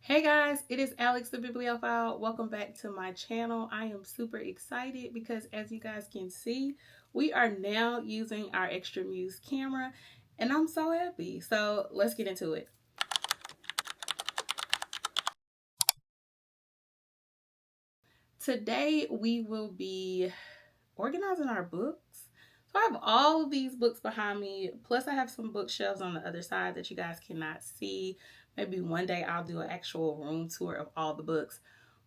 Hey guys, it is Alex.da.bibliophile. Welcome back to my channel. I am super excited because as you guys can see, we are now using our Extra Muse camera and I'm so happy. So let's get into it. Today we will be organizing our books. So I have all of these books behind me, plus I have some bookshelves on the other side that you guys cannot see. Maybe one day I'll do an actual room tour of all the books.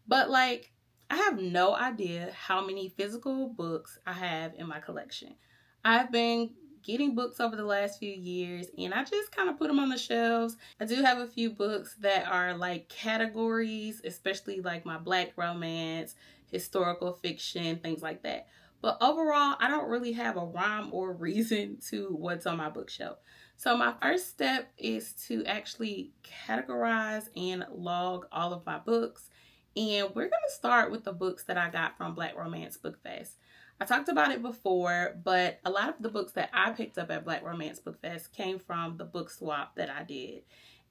But like, I have no idea how many physical books I have in my collection. I've been getting books over the last few years and I just kind of put them on the shelves. I do have a few books that are like categories, especially like my Black romance, historical fiction, things like that. But overall, I don't really have a rhyme or reason to what's on my bookshelf. So my first step is to actually categorize and log all of my books. And we're going to start with the books that I got from Black Romance Book Fest. I talked about it before, but a lot of the books that I picked up at Black Romance Book Fest came from the book swap that I did.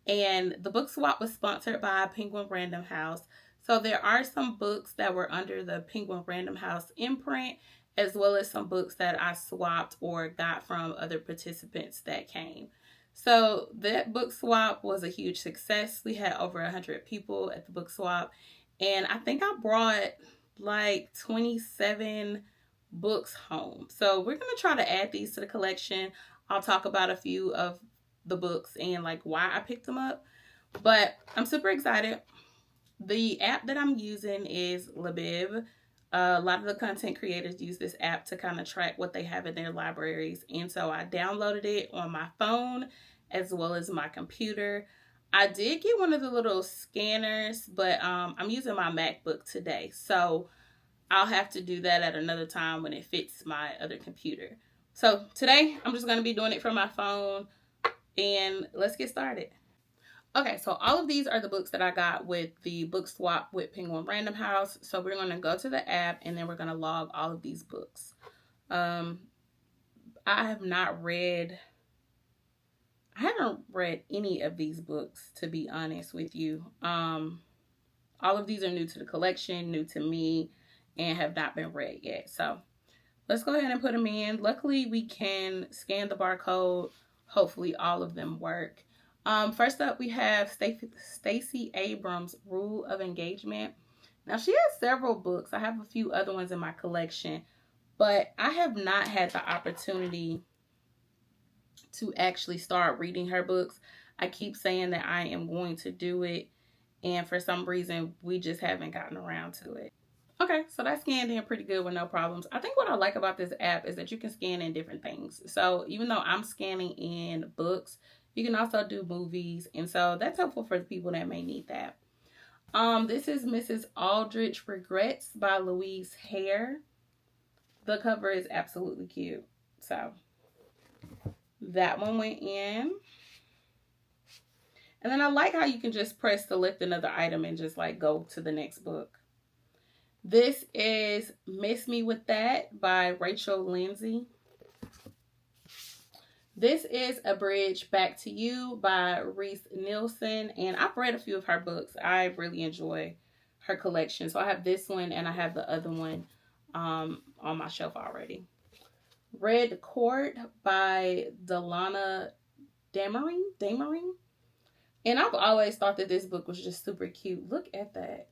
And the book swap was sponsored by Penguin Random House. So there are some books that were under the Penguin Random House imprint, as well as some books that I swapped or got from other participants that came. So that book swap was a huge success. We had over 100 people at the book swap. And I think I brought like 27 books home. So we're going to try to add these to the collection. I'll talk about a few of the books and like why I picked them up. But I'm super excited. The app that I'm using is Libib. A lot of the content creators use this app to kind of track what they have in their libraries. And so I downloaded it on my phone as well as my computer. I did get one of the little scanners, but I'm using my MacBook today. So I'll have to do that at another time when it fits my other computer. So today I'm just going to be doing it from my phone and let's get started. Okay, so all of these are the books that I got with the book swap with Penguin Random House. So we're going to go to the app and then we're going to log all of these books. I haven't read any of these books, to be honest with you. All of these are new to the collection, new to me, and have not been read yet. So let's go ahead and put them in. Luckily, we can scan the barcode. Hopefully, all of them work. First up, we have Stacey Abrams' Rule of Engagement. Now, she has several books. I have a few other ones in my collection, but I have not had the opportunity to actually start reading her books. I keep saying that I am going to do it, and for some reason, we just haven't gotten around to it. Okay, so that scanned in pretty good with no problems. I think what I like about this app is that you can scan in different things. So even though I'm scanning in books, you can also do movies. And so that's helpful for the people that may need that. This is Mrs. Aldrich Regrets by Louise Hare. The cover is absolutely cute. So that one went in. And then I like how you can just press select another item and just like go to the next book. This is Miss Me With That by Rachel Lindsay. This is A Bridge Back to You by Reese Nielsen. And I've read a few of her books. I really enjoy her collection. So I have this one and I have the other one on my shelf already. Red Court by Delana Damering. And I've always thought that this book was just super cute. Look at that.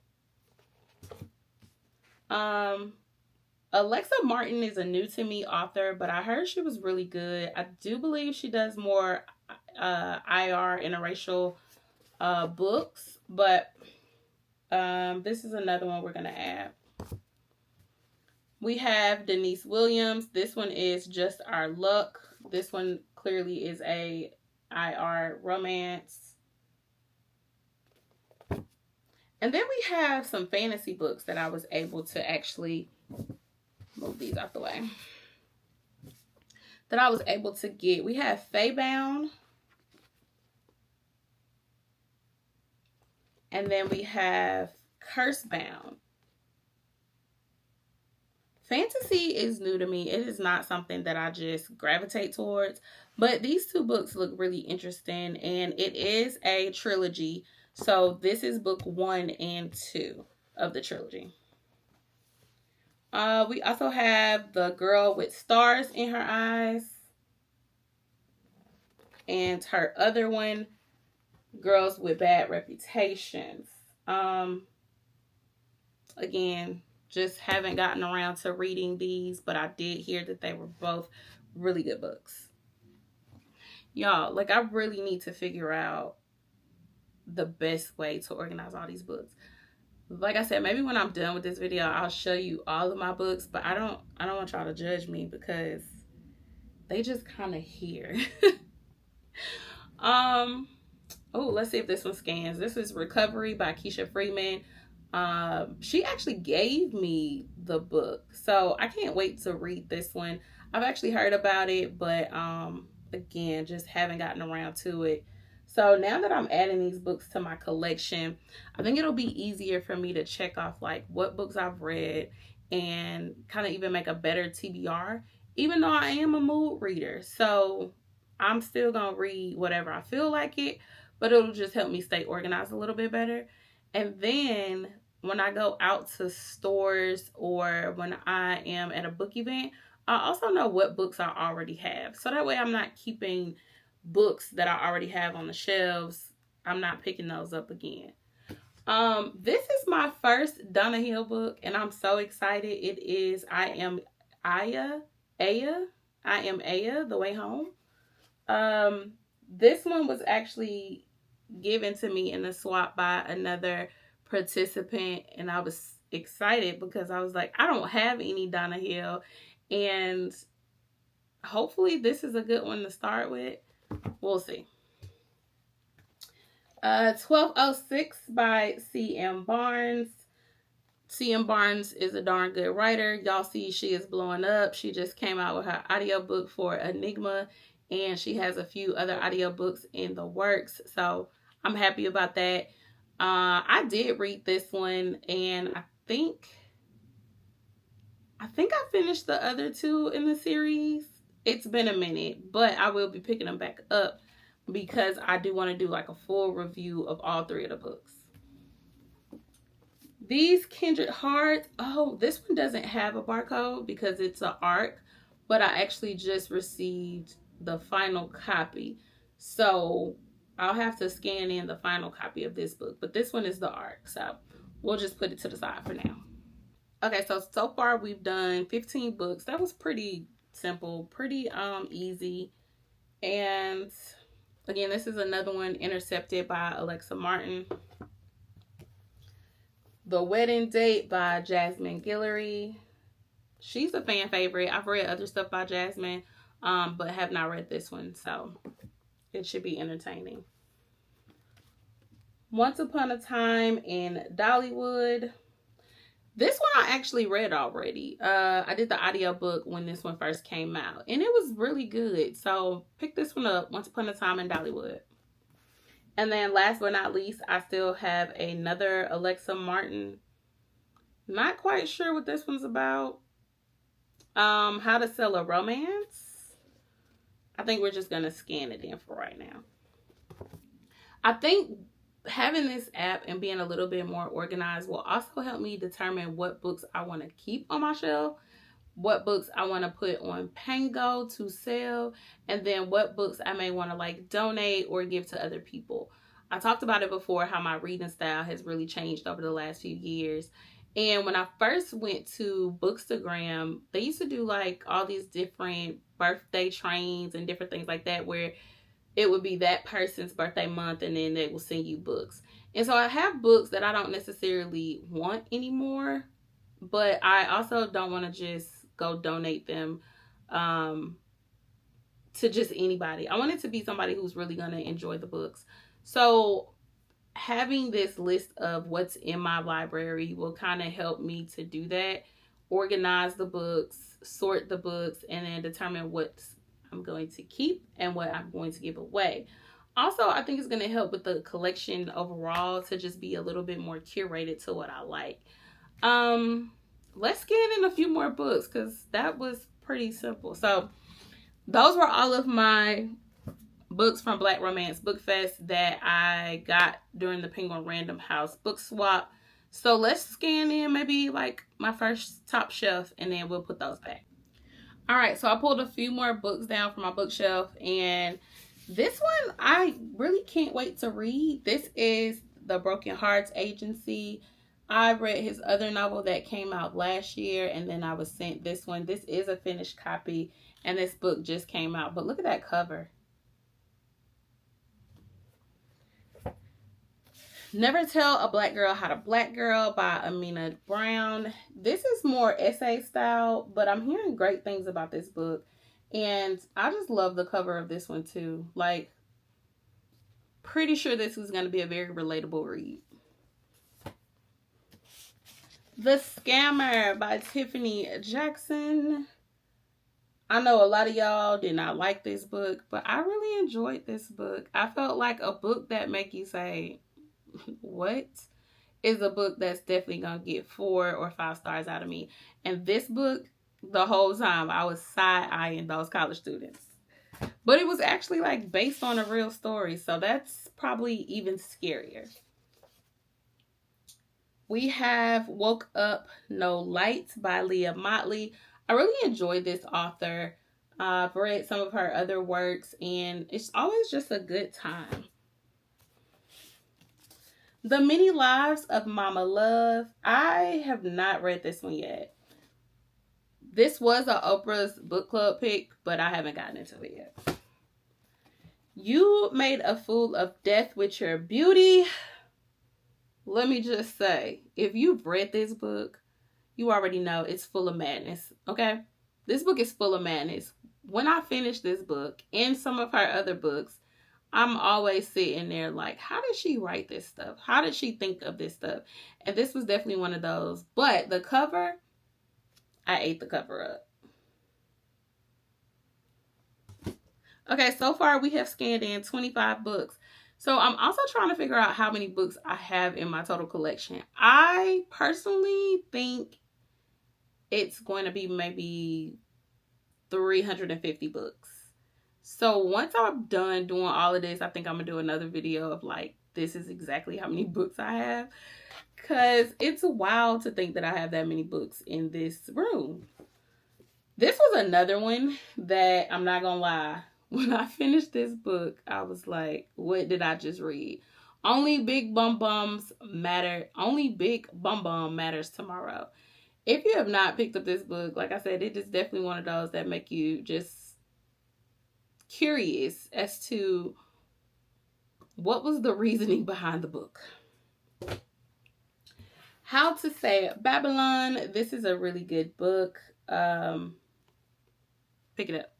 Alexa Martin is a new to me author, but I heard she was really good. I do believe she does more IR interracial books, but this is another one we're going to add. We have Denise Williams. This one is Just Our Luck. This one clearly is a IR romance. And then we have some fantasy books that I was able to actually move these out the way. That I was able to get. We have Faybound. And then we have Cursebound. Fantasy is new to me. It is not something that I just gravitate towards. But these two books look really interesting. And it is a trilogy. So this is book 1 and 2 of the trilogy. We also have The Girl with Stars in Her Eyes. And her other one, Girls with Bad Reputations. Again, just haven't gotten around to reading these, but I did hear that they were both really good books. Y'all, like, I really need to figure out the best way to organize all these books. Like I said, maybe when I'm done with this video, I'll show you all of my books, but I don't want y'all to judge me because they just kind of here. Oh, let's see if this one scans. This is Recovery by Keisha Freeman. She actually gave me the book, so I can't wait to read this one. I've actually heard about it, but again, just haven't gotten around to it. So now that I'm adding these books to my collection, I think it'll be easier for me to check off like what books I've read and kind of even make a better TBR, even though I am a mood reader. So I'm still gonna read whatever I feel like it, but it'll just help me stay organized a little bit better. And then when I go out to stores or when I am at a book event, I also know what books I already have. So that way I'm not keeping books that I already have on the shelves. I'm not picking those up again. This is my first Donna Hill book, and I'm so excited. It is I Am Aya, The Way Home. This one was actually given to me in a swap by another participant, and I was excited because I was like, I don't have any Donna Hill, and hopefully this is a good one to start with. We'll see. 1206 by C.M. Barnes. C.M. Barnes is a darn good writer. Y'all see she is blowing up. She just came out with her audiobook for Enigma, and she has a few other audiobooks in the works. So I'm happy about that. I did read this one, and I think I finished the other two in the series. It's been a minute, but I will be picking them back up because I do want to do like a full review of all 3 of the books. These Kindred Hearts. Oh, this one doesn't have a barcode because it's an ARC, but I actually just received the final copy. So I'll have to scan in the final copy of this book, but this one is the ARC. So we'll just put it to the side for now. Okay, so far we've done 15 books. That was pretty simple, pretty easy. And again, this is another one, Intercepted by Alexa Martin. The Wedding Date by Jasmine Guillory. She's a fan favorite. I've read other stuff by Jasmine, but have not read this one, so it should be entertaining. Once Upon a Time in Dollywood. This one I actually read already. I did the audiobook when this one first came out, and it was really good. So pick this one up, Once Upon a Time in Dollywood. And then last but not least, I still have another Alexa Martin. Not quite sure what this one's about. How to Sell a Romance. I think we're just going to scan it in for right now. I think having this app and being a little bit more organized will also help me determine what books I want to keep on my shelf, what books I want to put on Pango to sell, and then what books I may want to like donate or give to other people. I talked about it before, how my reading style has really changed over the last few years. And when I first went to Bookstagram, they used to do like all these different birthday trains and different things like that, where it would be that person's birthday month and then they will send you books. And so I have books that I don't necessarily want anymore, but I also don't want to just go donate them to just anybody. I want it to be somebody who's really going to enjoy the books. So having this list of what's in my library will kind of help me to do that, organize the books, sort the books, and then determine what I'm going to keep and what I'm going to give away. Also, I think it's going to help with the collection overall to just be a little bit more curated to what I like. Let's scan in a few more books because that was pretty simple. So those were all of my books from Black Romance Book Fest that I got during the Penguin Random House book swap. So let's scan in maybe like my first top shelf, and then we'll put those back. All right, so I pulled a few more books down from my bookshelf, and this one I really can't wait to read. This is The Broken Hearts Agency. I read his other novel that came out last year, and then I was sent this one. This is a finished copy, and this book just came out. But look at that cover. Never Tell a Black Girl How to Black Girl by Amina Brown. This is more essay style, but I'm hearing great things about this book. And I just love the cover of this one too. Like, pretty sure this is going to be a very relatable read. The Scammer by Tiffany Jackson. I know a lot of y'all did not like this book, but I really enjoyed this book. I felt like a book that make you say, what? Is a book that's definitely gonna get 4 or 5 stars out of me. And this book, the whole time I was side-eyeing those college students, but it was actually like based on a real story, so that's probably even scarier. We have Woke Up No Light by Leah Motley. I really enjoyed this author. I've read some of her other works, and it's always just a good time. The Many Lives of Mama Love. I have not read this one yet. This was an Oprah's book club pick, but I haven't gotten into it yet. You Made a Fool of Death with Your Beauty. Let me just say, if you've read this book, you already know it's full of madness, okay? This book is full of madness. When I finish this book and some of her other books, I'm always sitting there like, how did she write this stuff? How did she think of this stuff? And this was definitely one of those. But the cover, I ate the cover up. Okay, so far we have scanned in 25 books. So I'm also trying to figure out how many books I have in my total collection. I personally think it's going to be maybe 350 books. So once I'm done doing all of this, I think I'm going to do another video of like, this is exactly how many books I have. Because it's wild to think that I have that many books in this room. This was another one that, I'm not going to lie, when I finished this book, I was like, what did I just read? Only Big Bum Bums Matter. Only Big Bum Bum Matters Tomorrow. If you have not picked up this book, like I said, it is definitely one of those that make you just curious as to what was the reasoning behind the book. How to Say Babylon. This is a really good book. Pick it up.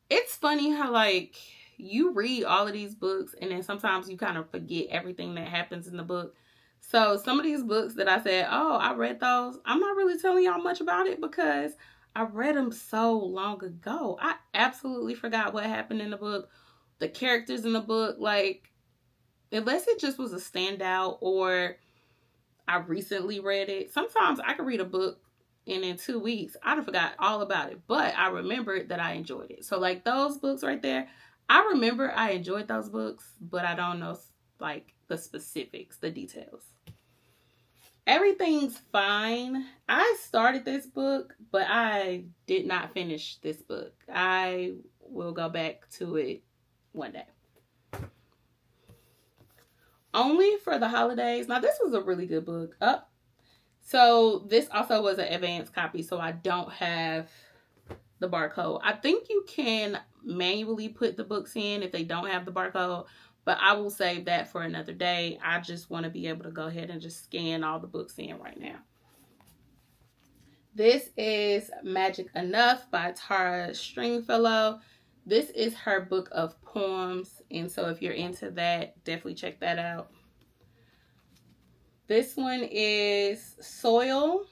It's funny how like you read all of these books and then sometimes you kind of forget everything that happens in the book. So some of these books that I said, oh, I read those, I'm not really telling y'all much about it because I read them so long ago. I absolutely forgot what happened in the book. The characters in the book, like, unless it just was a standout or I recently read it. Sometimes I could read a book and in 2 weeks, I'd have forgot all about it. But I remembered that I enjoyed it. So, like, those books right there, I remember I enjoyed those books, but I don't know, like, the specifics, the details. Everything's Fine. I started this book, but I did not finish this book. I will go back to it one day. Only for the Holidays. Now, this was a really good book. So this also was an advanced copy, so I don't have the barcode. I think you can manually put the books in if they don't have the barcode, but I will save that for another day. I just want to be able to go ahead and just scan all the books in right now. This is Magic Enough by Tara Stringfellow. This is her book of poems, and so if you're into that, definitely check that out. This one is Soil,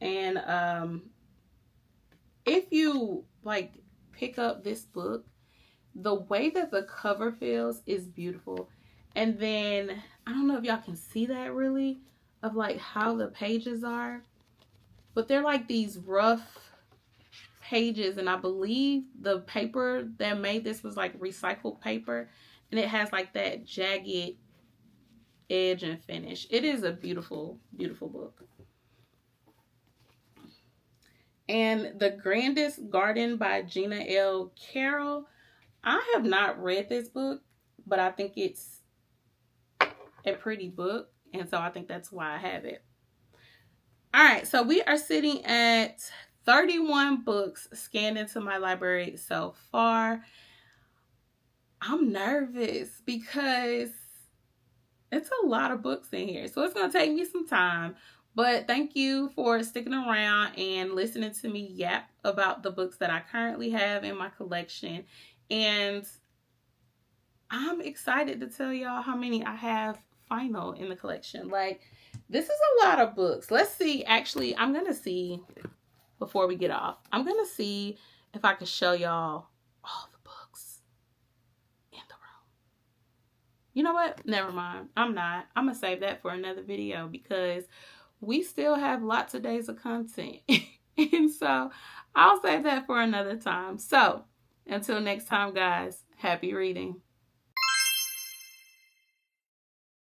and if you like pick up this book, the way that the cover feels is beautiful. And then I don't know if y'all can see that really of like how the pages are, but they're like these rough pages, and I believe the paper that made this was like recycled paper, and it has like that jagged edge and finish. It is a beautiful, beautiful book. And The Grandest Garden by Gina L. Carroll. I have not read this book, but I think it's a pretty book, and so I think that's why I have it. All right, so we are sitting at 31 books scanned into my library so far. I'm nervous because it's a lot of books in here, so it's going to take me some time. But thank you for sticking around and listening to me yap about the books that I currently have in my collection. And I'm excited to tell y'all how many I have final in the collection. Like, this is a lot of books. Let's see. Actually, I'm going to see, before we get off, I'm going to see if I can show y'all all the books in the room. You know what? Never mind. I'm not. I'm going to save that for another video because we still have lots of days of content. And so I'll save that for another time. So until next time, guys, happy reading.